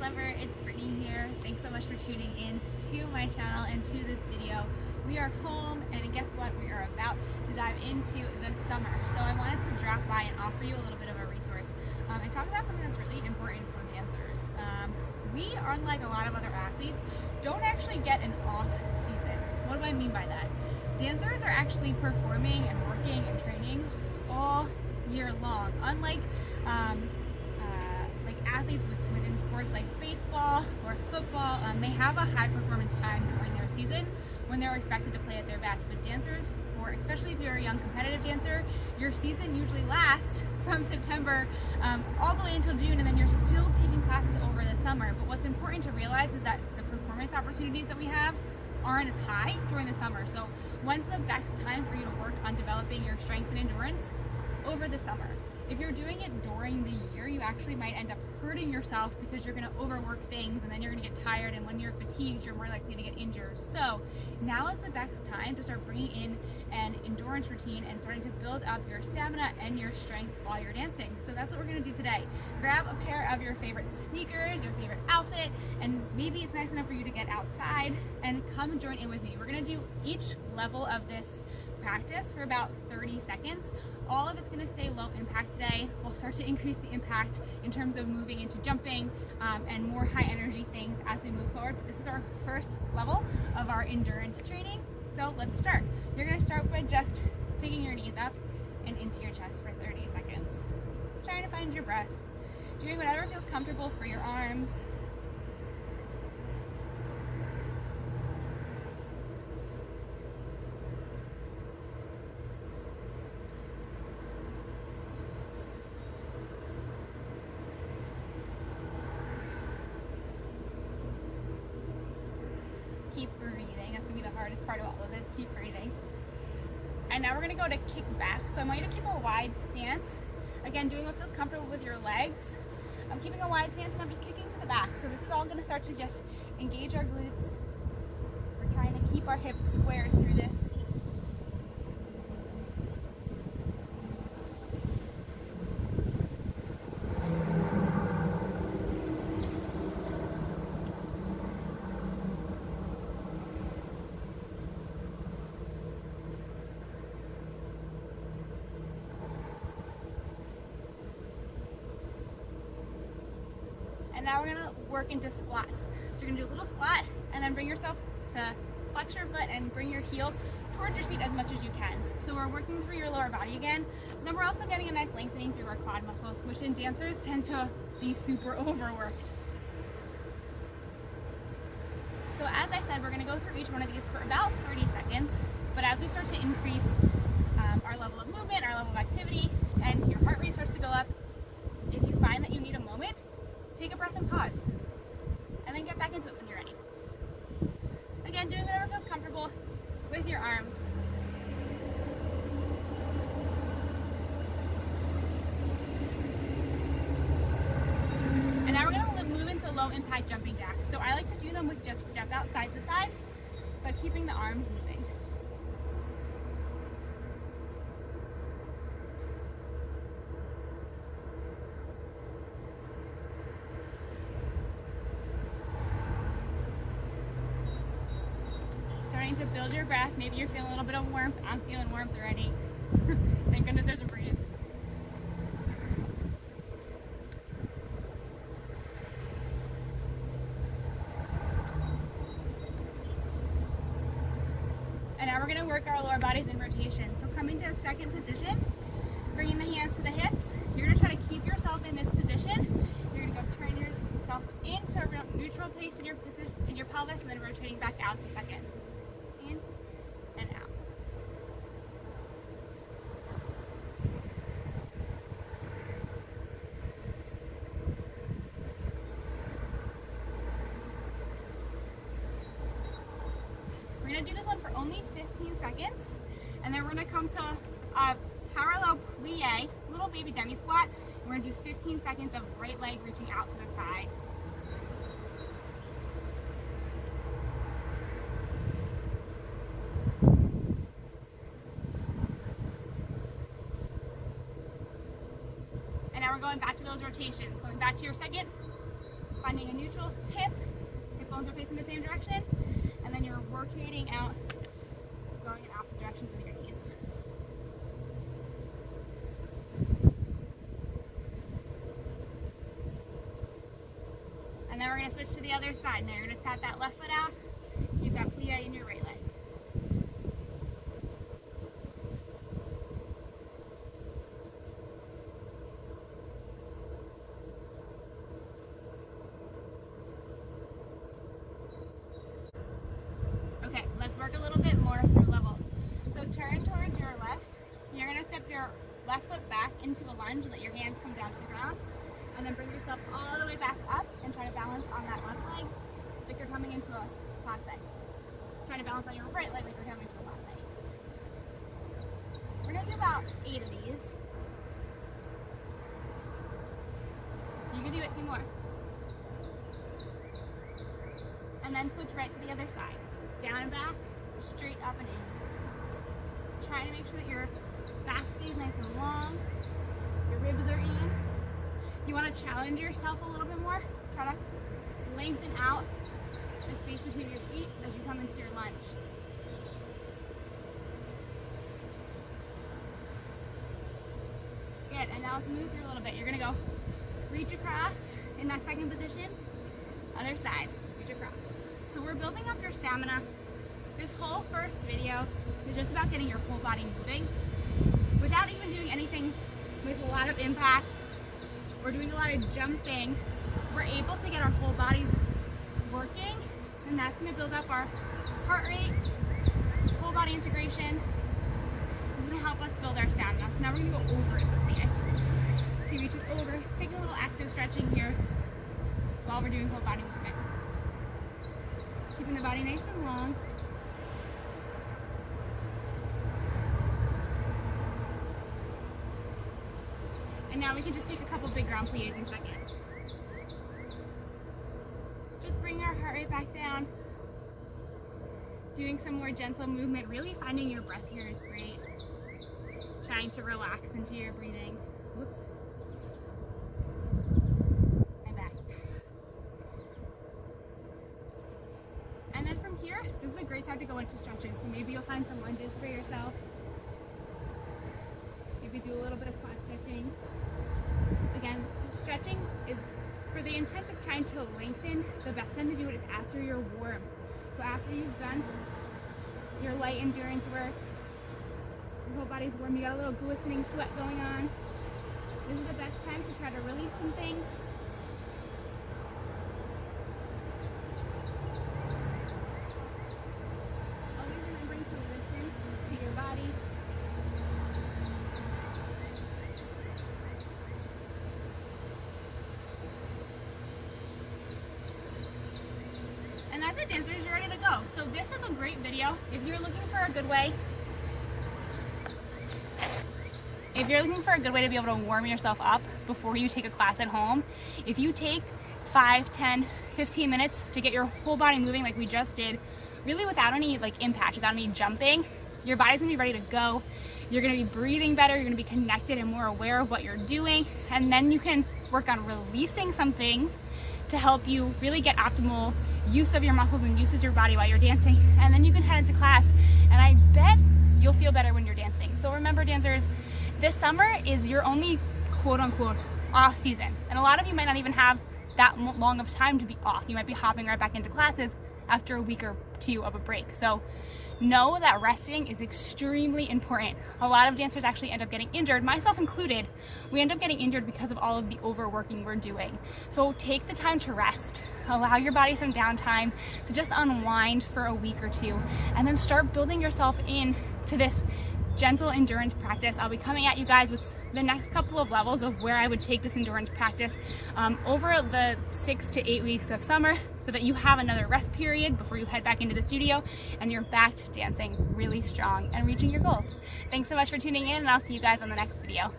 lover, it's Brittany here. Thanks so much for tuning in to my channel and to this video. We are home, and guess what? We are about to dive into the summer. So I wanted to drop by and offer you a little bit of a resource and talk about something that's really important for dancers. We, unlike a lot of other athletes, don't actually get an off season. What do I mean by that? Dancers are actually performing and working and training all year long. Unlike athletes within sports like baseball or football, they have a high performance time during their season when they're expected to play at their best. But dancers, especially if you're a young competitive dancer, your season usually lasts from September all the way until June, and then you're still taking classes over the summer. But what's important to realize is that the performance opportunities that we have aren't as high during the summer. So when's the best time for you to work on developing your strength and endurance? Over the summer. If you're doing it during the year, you actually might end up hurting yourself because you're going to overwork things, and then you're going to get tired, and when you're fatigued, you're more likely to get injured. So now is the best time to start bringing in an endurance routine and starting to build up your stamina and your strength while you're dancing. So that's what we're going to do today. Grab a pair of your favorite sneakers, your favorite outfit, and maybe it's nice enough for you to get outside and come join in with me. We're going to do each level of this practice for about 30 seconds. All of it's going to stay low impact today. We'll start to increase the impact in terms of moving into jumping and more high energy things as we move forward. But this is our first level of our endurance training. So let's start. You're going to start by just picking your knees up and into your chest for 30 seconds. Trying to find your breath. Doing whatever feels comfortable for your arms. Keep breathing. That's going to be the hardest part of all of this. Keep breathing. And now we're going to go to kick back. So I want you to keep a wide stance. Again, doing what feels comfortable with your legs. I'm keeping a wide stance and I'm just kicking to the back. So this is all going to start to just engage our glutes. We're trying to keep our hips squared through this. And now we're going to work into squats. So you're going to do a little squat and then bring yourself to flex your foot and bring your heel towards your seat as much as you can. So we're working through your lower body again. And then we're also getting a nice lengthening through our quad muscles, which in dancers tend to be super overworked. So as I said, we're going to go through each one of these for about 30 seconds. But as we start to increase our level of movement, our level of activity, and your heart rate starts to go up, if you find that you need a moment, take a breath and pause, and then get back into it when you're ready. Again, doing whatever feels comfortable with your arms. And now we're going to move into low impact jumping jacks. So I like to do them with just step out side to side, but keeping the arms moving. Starting to build your breath. Maybe you're feeling a little bit of warmth. I'm feeling warmth already. Thank goodness there's a breeze. And now we're going to work our lower bodies in rotation. So coming to a second position, bringing the hands to the hips. You're going to try to keep yourself in this position. You're going to go turn yourself into a neutral place in your pelvis, and then rotating back out to second. In and out. We're going to do this one for only 15 seconds, and then we're going to come to a parallel plie, little baby demi squat. We're going to do 15 seconds of right leg reaching out to the side. And now we're going back to those rotations. Going back to your second finding a neutral hip bones are facing the same direction, and then you're rotating out, going in opposite directions with your knees. And then we're going to switch to the other side. Now you're going to tap that left foot out, keep that plie in your right leg. Okay, let's work a little bit more through levels. So turn towards your left. You're going to step your left foot back into a lunge, let your hands come down to the ground, and then bring yourself all the way back up and try to balance on that left leg like you're coming into a passe. Try to balance on your right leg like you're coming to a passe. We're going to do about 8 of these. You can do it 2 more. And then switch right to the other side. Down and back, straight up and in. Try to make sure that your back stays nice and long. Your ribs are in. You want to challenge yourself a little bit more. Try to lengthen out the space between your feet as you come into your lunge. Good, and now let's move through a little bit. You're going to go reach across in that second position. Other side, reach across. So we're building up your stamina. This whole first video is just about getting your whole body moving without even doing anything with a lot of impact or doing a lot of jumping. We're able to get our whole bodies working, and that's going to build up our heart rate, whole body integration. It's going to help us build our stamina. So now we're going to go over it quickly. So you reach us over, taking a little active stretching here while we're doing whole body movement. Keeping the body nice and long. And now we can just take a couple big ground plies in second. Just bring our heart rate back down. Doing some more gentle movement, really finding your breath here is great. Trying to relax into your breathing. Whoops. I'm back. And then from here, this is a great time to go into stretches. So maybe you'll find some lunges for yourself. Maybe do a little bit of quad stretching. Again, stretching is for the intent of trying to lengthen. The best time to do it is after you're warm. So after you've done your light endurance work, your whole body's warm, you got a little glistening sweat going on. This is the best time to try to release some things. Always remembering to listen to your body. And that's it, dancers, you're ready to go. So this is a great video if you're looking for a good way. If you're looking for a good way to be able to warm yourself up before you take a class at home, if you take 5, 10, 15 minutes to get your whole body moving like we just did, really without any impact, without any jumping, your body's gonna be ready to go. You're gonna be breathing better, you're gonna be connected and more aware of what you're doing, and then you can work on releasing some things to help you really get optimal use of your muscles and use of your body while you're dancing. And then you can head into class, and I bet you'll feel better when you're dancing. So remember, dancers, this summer is your only quote-unquote off season. And a lot of you might not even have that long of time to be off. You might be hopping right back into classes after a week or 2 of a break. So know that resting is extremely important. A lot of dancers actually end up getting injured, myself included. We end up getting injured because of all of the overworking we're doing. So take the time to rest. Allow your body some downtime to just unwind for a week or 2, and then start building yourself in to this gentle endurance practice. I'll be coming at you guys with the next couple of levels of where I would take this endurance practice over the 6 to 8 weeks of summer, so that you have another rest period before you head back into the studio and you're back to dancing really strong and reaching your goals. Thanks so much for tuning in, and I'll see you guys on the next video.